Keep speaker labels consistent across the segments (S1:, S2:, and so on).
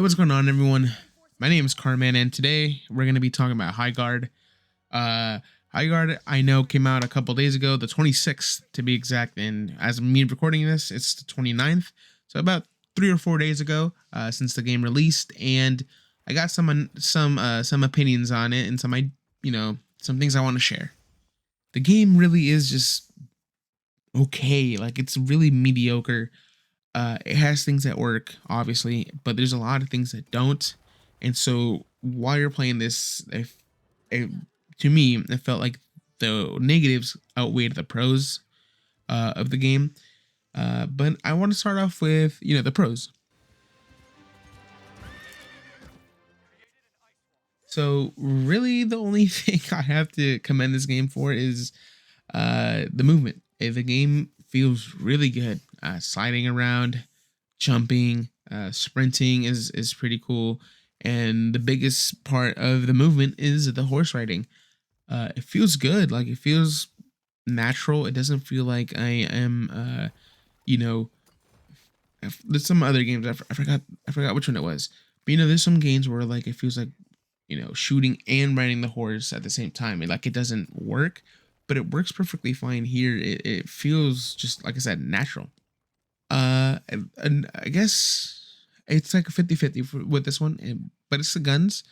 S1: What's going on, everyone? My name is Carman, and today we're going to be talking about Highguard. Uh, Highguard, I know, came out a couple days ago, the 26th to be exact, and as of me recording this, it's the 29th, so about 3 or 4 days ago since the game released, and I got some opinions on it and some things I want to share. The game really is just okay, like it's really mediocre. It has things that work, obviously, but there's a lot of things that don't. And so while you're playing this, to me, it felt like the negatives outweighed the pros of the game. But I want to start off with, the pros. So really, the only thing I have to commend this game for is the movement. The game feels really good. Sliding around, jumping, sprinting is pretty cool, and the biggest part of the movement is the horse riding. It feels good. Like it feels natural. It doesn't feel like I am, you know. There's some other games I forgot which one it was. But there's some games where like it feels like shooting and riding the horse at the same time. And like it doesn't work, but it works perfectly fine here. It feels just like I said, natural. And I guess it's like a 50-50 with this one, but it's the guns.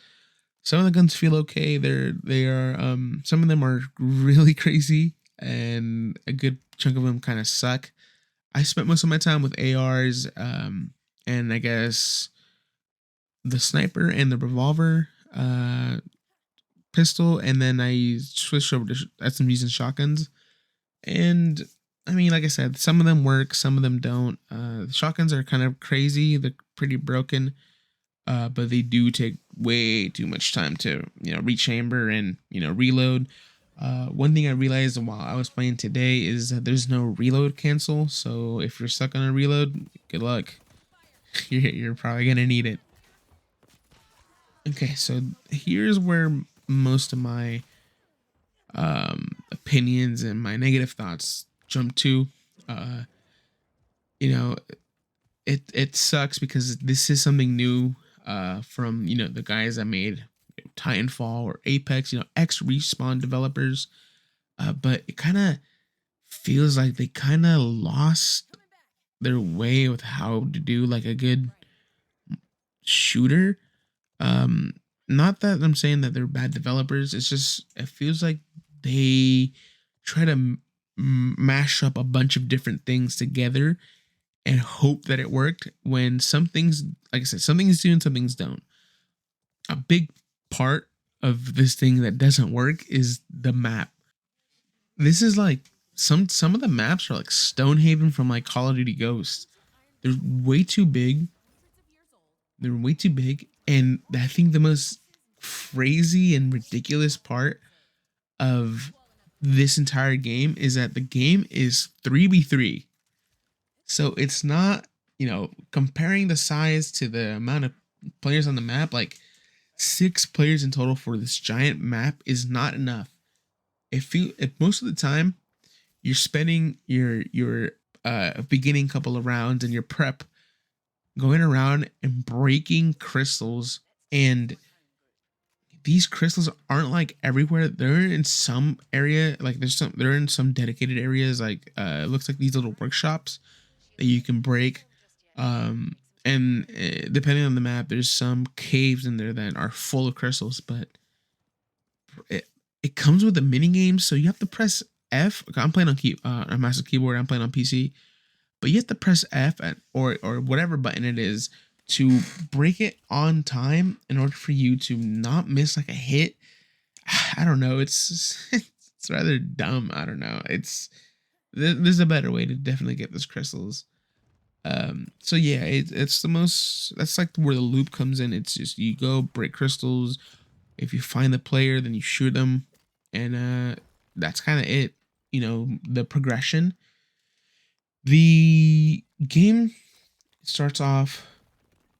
S1: Some of the guns feel okay. They are some of them are really crazy, and a good chunk of them kind of suck. I spent most of my time with ARs, and I guess the sniper and the revolver, pistol, and then I switched over to SMGs and shotguns. And I mean, like I said, some of them work, some of them don't. The shotguns are kind of crazy; they're pretty broken, but they do take way too much time to rechamber and reload. One thing I realized while I was playing today is that there's no reload cancel. So if you're stuck on a reload, good luck. You're probably gonna need it. Okay, so here's where most of my opinions and my negative thoughts jump to. Uh, you know, it sucks because this is something new from the guys that made Titanfall or Apex, ex Respawn developers. But it kind of feels like they kind of lost their way with how to do like a good shooter. Um, Not that I'm saying that they're bad developers. It's just it feels like they try to mash up a bunch of different things together and hope that it worked. When some things, like I said, some things do and some things don't. A big part of this thing that doesn't work is the map. This is like some of the maps are like Stonehaven from like Call of Duty Ghosts. They're way too big. They're way too big, and I think the most crazy and ridiculous part of this entire game is that the game is 3v3. So it's not, comparing the size to the amount of players on the map, like 6 players in total for this giant map is not enough. If most of the time you're spending your beginning couple of rounds and your prep going around and breaking crystals, and these crystals aren't like everywhere. They're in some area, like they're in some dedicated areas, like it looks like these little workshops that you can break. And depending on the map, there's some caves in there that are full of crystals, but it comes with a mini game, so you have to press F. I'm playing on a mouse and keyboard. I'm playing on PC, but you have to press F or whatever button it is to break it on time in order for you to not miss like a hit. I don't know. It's it's rather dumb. I don't know. There's a better way to definitely get those crystals. So yeah, it's the most. That's like where the loop comes in. It's just you go break crystals. If you find the player, then you shoot them, and that's kind of it. The progression. The game starts off.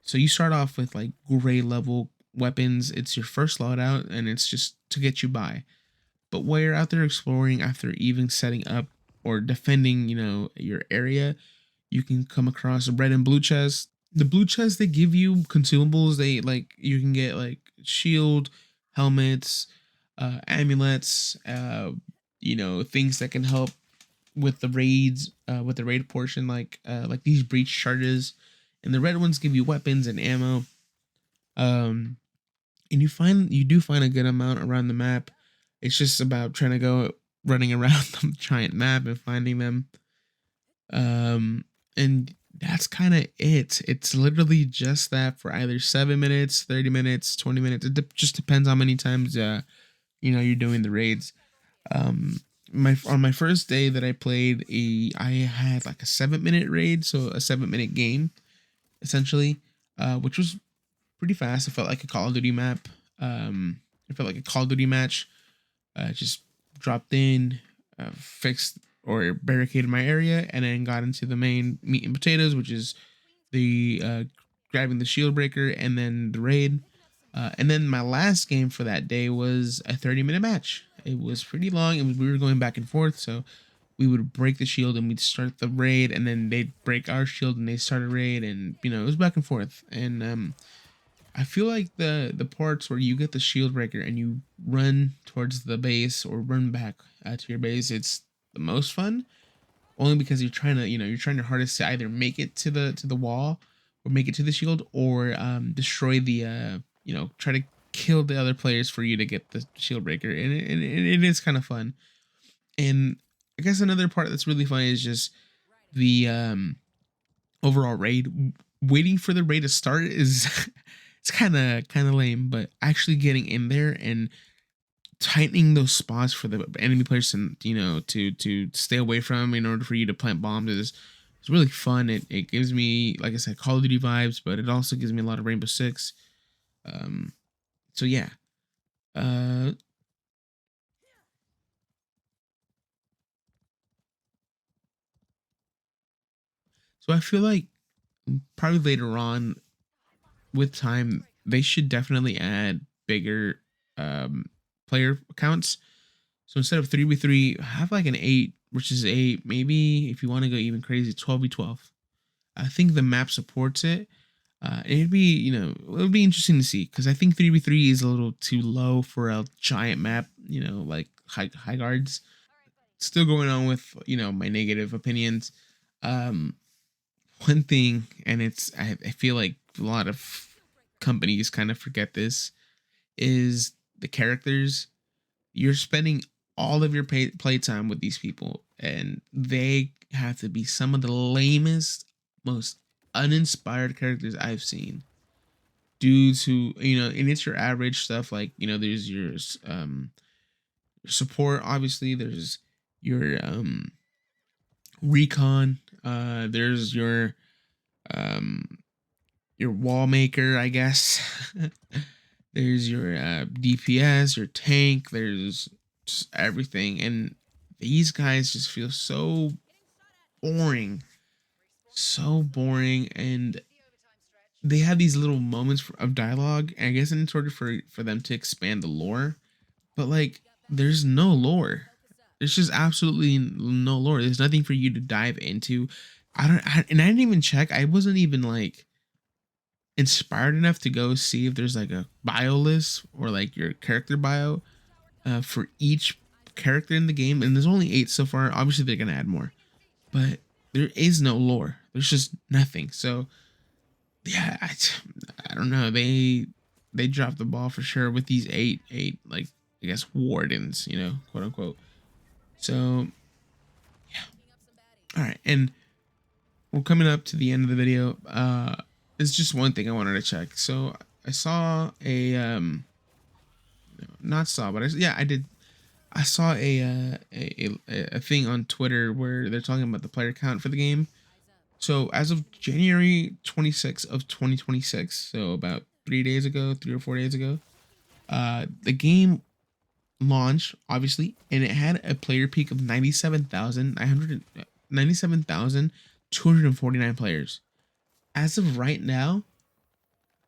S1: So you start off with like gray level weapons. It's your first loadout, and it's just to get you by. But while you're out there exploring, after even setting up or defending, your area, you can come across red and blue chests. The blue chest, they give you consumables. They like you can get like shield, helmets, amulets, things that can help with the raids, with the raid portion, like these breach charges, and the red ones give you weapons and ammo. Um, and you do find a good amount around the map. It's just about trying to go running around the giant map and finding them. And that's kind of it. It's literally just that for either 7 minutes, 30 minutes, 20 minutes. Just depends how many times you're doing the raids. Um, my on my first day that I played, I had like a 7 minute raid, so a 7 minute game essentially, which was pretty fast. It felt like a Call of Duty map. It felt like a Call of Duty match. Just dropped in, fixed or barricaded my area, and then got into the main meat and potatoes, which is the grabbing the shield breaker and then the raid. And then my last game for that day was a 30-minute match. It was pretty long. We were going back and forth, so we would break the shield and we'd start the raid, and then they'd break our shield and they start a raid, and it was back and forth. And I feel like the parts where you get the shield breaker and you run towards the base or run back to your base, it's the most fun. Only because you're trying your hardest to either make it to the wall, or make it to the shield, or destroy the try to kill the other players for you to get the shield breaker, and it is kind of fun. And I guess another part that's really fun is just the overall raid. Waiting for the raid to start is it's kind of lame, but actually getting in there and tightening those spots for the enemy players to to stay away from in order for you to plant bombs is it's really fun. It gives me, like I said, Call of Duty vibes, but it also gives me a lot of Rainbow Six. Um, so yeah. Uh, so I feel like probably later on with time they should definitely add bigger player counts. So instead of 3v3, have like an 8, which is 8. Maybe if you want to go even crazy, 12v12. I think the map supports it. It'd be, it would be interesting to see, because I think 3v3 is a little too low for a giant map, like high guards. Still going on with, my negative opinions. Um, One thing, and I feel like a lot of companies kind of forget this, is the characters. You're spending all of your playtime with these people, and they have to be some of the lamest, most uninspired characters I've seen. Dudes who, and it's your average stuff, like, there's your support, obviously, there's your recon, there's your wall maker, I guess. There's your DPS, your tank, there's just everything. And these guys just feel so boring. So boring. And they have these little moments of dialogue, I guess, in order for them to expand the lore. But, like, there's no lore. There's just absolutely no lore. There's nothing for you to dive into. And I didn't even check. I wasn't even, like, inspired enough to go see if there's like a bio list or like your character bio for each character in the game. And there's only 8 so far. Obviously they're gonna add more, but there is no lore. There's just nothing. So yeah, I don't know. They dropped the ball for sure with these eight, like, I guess, wardens, quote unquote. So yeah. All right, and we're coming up to the end of the video. It's just one thing I wanted to check. So I saw a not saw, but I did. I saw a thing on Twitter where they're talking about the player count for the game. So as of January 26th of 2026, so about 3 days ago, 3 or 4 days ago, the game launched, obviously, and it had a player peak of 97,249 players. As of right now,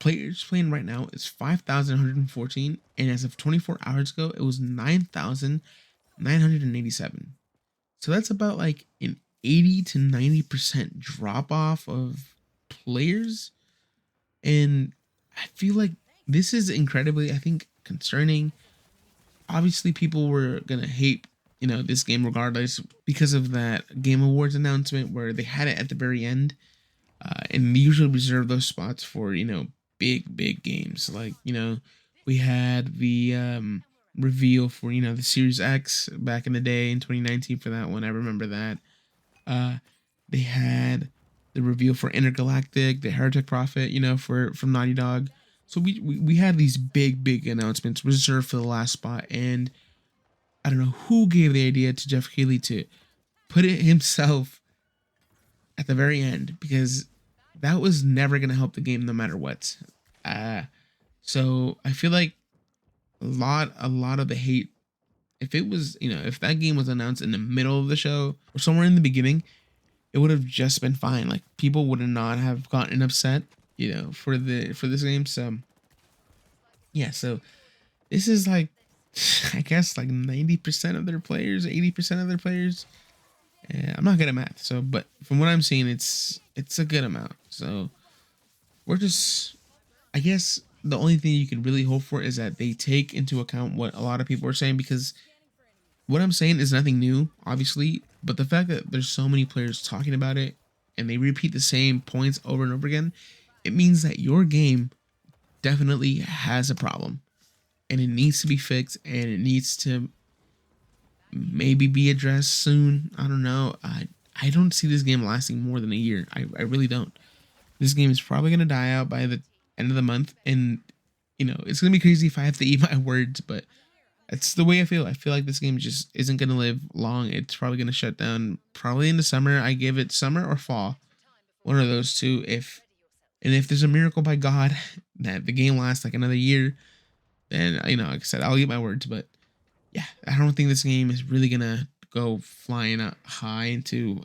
S1: players playing right now is 5,114, and as of 24 hours ago, it was 9,987. So that's about like an 80 to 90% drop off of players. And I feel like this is incredibly, I think, concerning. Obviously, people were gonna hate, this game regardless because of that Game Awards announcement where they had it at the very end, and they usually reserve those spots for big games. Like we had the reveal for the Series X back in the day in 2019 for that one. I remember that. Uh, they had the reveal for Intergalactic, the Heretic Prophet, for from Naughty Dog. So we had these big announcements reserved for the last spot, and I don't know who gave the idea to Jeff Keighley to put it himself at the very end, because that was never gonna help the game no matter what. Uh, so I feel like a lot of the hate, if it was, if that game was announced in the middle of the show or somewhere in the beginning, it would have just been fine. Like people would not have gotten upset, for this game. So yeah, so this is like I guess like 90% of their players, 80% of their players. I'm not good at math, so but from what I'm seeing, it's a good amount. So we're just, I guess the only thing you can really hope for is that they take into account what a lot of people are saying, because what I'm saying is nothing new, obviously, but the fact that there's so many players talking about it and they repeat the same points over and over again, it means that your game definitely has a problem and it needs to be fixed and it needs to maybe be addressed soon. I don't know. I don't see this game lasting more than a year. I really don't. This game is probably gonna die out by the end of the month, and it's gonna be crazy if I have to eat my words, but it's the way I feel. I feel like this game just isn't gonna live long. It's probably gonna shut down probably in the summer. I give it summer or fall, one of those two. If there's a miracle by God that the game lasts like another year, then like I said, I'll eat my words. But yeah, I don't think this game is really gonna go flying up high into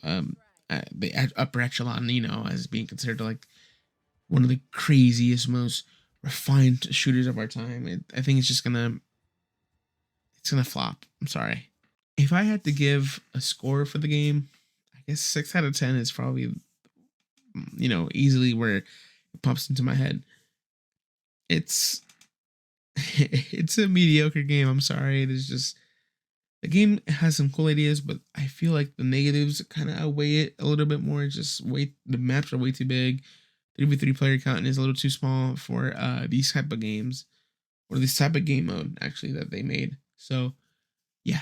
S1: the upper echelon. As being considered like one of the craziest, most refined shooters of our time. I think it's gonna flop. I'm sorry. If I had to give a score for the game, I guess 6 out of 10 is probably easily where it pops into my head. It's it's a mediocre game. I'm sorry. It is just, the game has some cool ideas, but I feel like the negatives kind of outweigh it a little bit more. It's just the maps are way too big. 3v3 player count is a little too small for these type of games, or this type of game mode actually that they made. So yeah.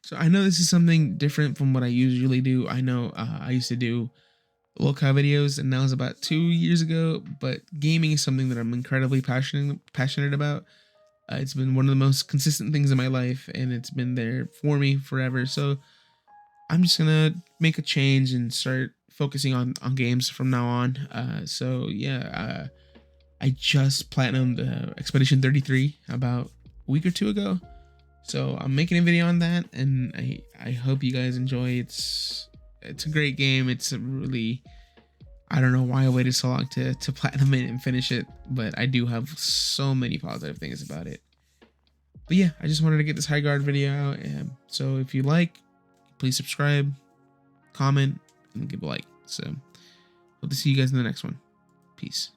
S1: So I know this is something different from what I usually do. I know I used to do lolcow videos, and that was about 2 years ago. But gaming is something that I'm incredibly passionate about. It's been one of the most consistent things in my life, and it's been there for me forever. So I'm just gonna make a change and start focusing on games from now on. So yeah, I just platinumed Expedition 33 about a week or two ago. So I'm making a video on that, and I hope you guys enjoy. It's a great game. It's a really, I don't know why I waited so long to platinum it and finish it, but I do have so many positive things about it. But yeah, I just wanted to get this Highguard video out. So if you like, please subscribe, comment, and give a like. So hope to see you guys in the next one. Peace.